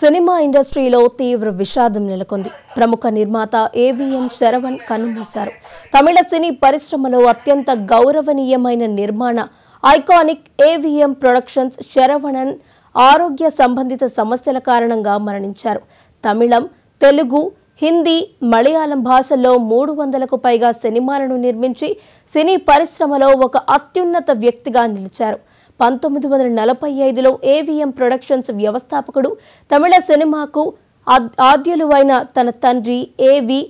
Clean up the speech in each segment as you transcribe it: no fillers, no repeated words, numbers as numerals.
Cinema ఇండస్ట్రీలో తీవ్ర విషాదం నెలకొంది. ప్రముఖ నిర్మాత ఏవిఎం శరవణన్ కన్నుమూశారు. తమిళ సినీ పరిశ్రమలో అత్యంత గౌరవనీయమైన నిర్మాణ ఐకానిక్ ఏవిఎం ప్రొడక్షన్స్ శరవణన్ ఆరోగ్య సంబంధిత సమస్యల కారణంగా మరణించారు. తమిళం, తెలుగు, హిందీ, మలయాళం భాషల్లో 300కు పైగా సినిమాలను నిర్మించి సినీ పరిశ్రమలో ఒక అత్యున్నత వ్యక్తిగా నిలిచారు. 1945లో ఏవిఎం ప్రొడక్షన్స్ వ్యవస్థాపకుడు. తమిళ సినిమాకు ఆద్యులువైన తన తండ్రి ఏవి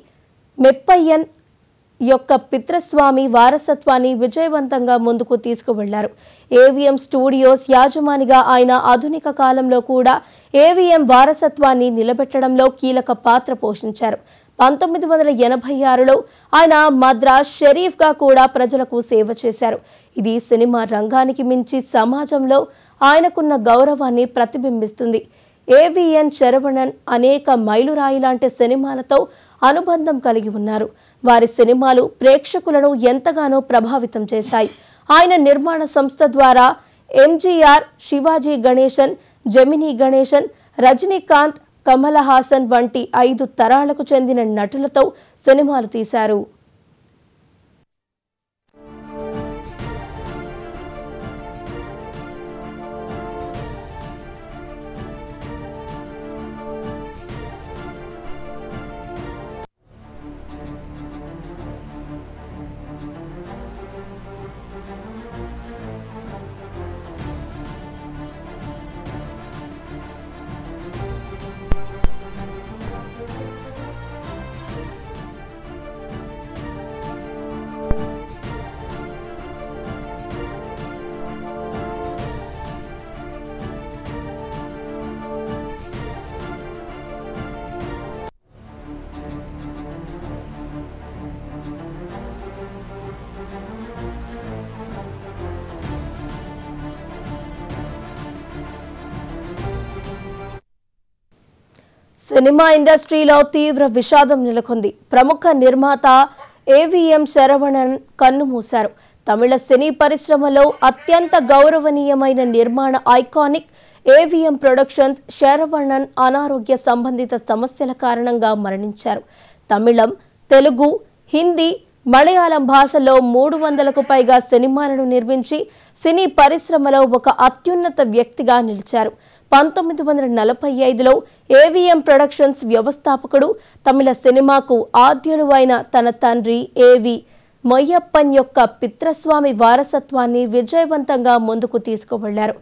మెప్పయ్యన్ యొక్క పితృస్వామి వారసత్వాన్ని విజయవంతంగా ముందుకు తీసుకువెళ్లారు. ఏవిఎం స్టూడియోస్ యాజమానిగా ఆయన ఆధునిక కాలంలో కూడా ఏవిఎం వారసత్వాన్ని నిలబెట్టడంలో కీలక పాత్ర పోషించారు. 1986లో ఆయన మద్రాస్ షరీఫ్గా కూడా ప్రజలకు సేవ చేశారు. ఇది సినిమా రంగానికి మించి సమాజంలో ఆయనకున్న గౌరవాన్ని ప్రతిబింబిస్తుంది. ఏవిఎన్ శరవణన్ అనేక మైలురాయి లాంటి సినిమాలతో అనుబంధం కలిగి ఉన్నారు. వారి సినిమాలు ప్రేక్షకులను ఎంతగానో ప్రభావితం చేశాయి. ఆయన నిర్మాణ సంస్థ ద్వారా ఎంజీఆర్, శివాజీ గణేశన్, జెమినీ గణేశన్, రజనీకాంత్, కమల్ హాసన్ వంటి 5 తరాలకు చెందిన నటులతో సినిమాలు తీశారు. సినిమా ఇండస్ట్రీలో తీవ్ర విషాదం నెలకొంది. ప్రముఖ నిర్మాత ఏవిఎం శరవణన్ కన్నుమూశారు. తమిళ సినీ పరిశ్రమలో అత్యంత గౌరవనీయమైన నిర్మాణ ఐకానిక్ ఏవిఎం ప్రొడక్షన్స్ శరవణన్ అనారోగ్య సంబంధిత సమస్యల కారణంగా మరణించారు. తమిళం, తెలుగు, హిందీ, మలయాళం భాషల్లో 300కు పైగా సినిమాలను నిర్మించి సినీ పరిశ్రమలో ఒక అత్యున్నత వ్యక్తిగా నిలిచారు. 1945లో ఏవిఎం ప్రొడక్షన్స్ వ్యవస్థాపకుడు. తమిళ సినిమాకు ఆద్యులువైన తన తండ్రి ఏవి మొయ్యప్పన్ యొక్క పితృస్వామి వారసత్వాన్ని విజయవంతంగా ముందుకు తీసుకువెళ్లారు.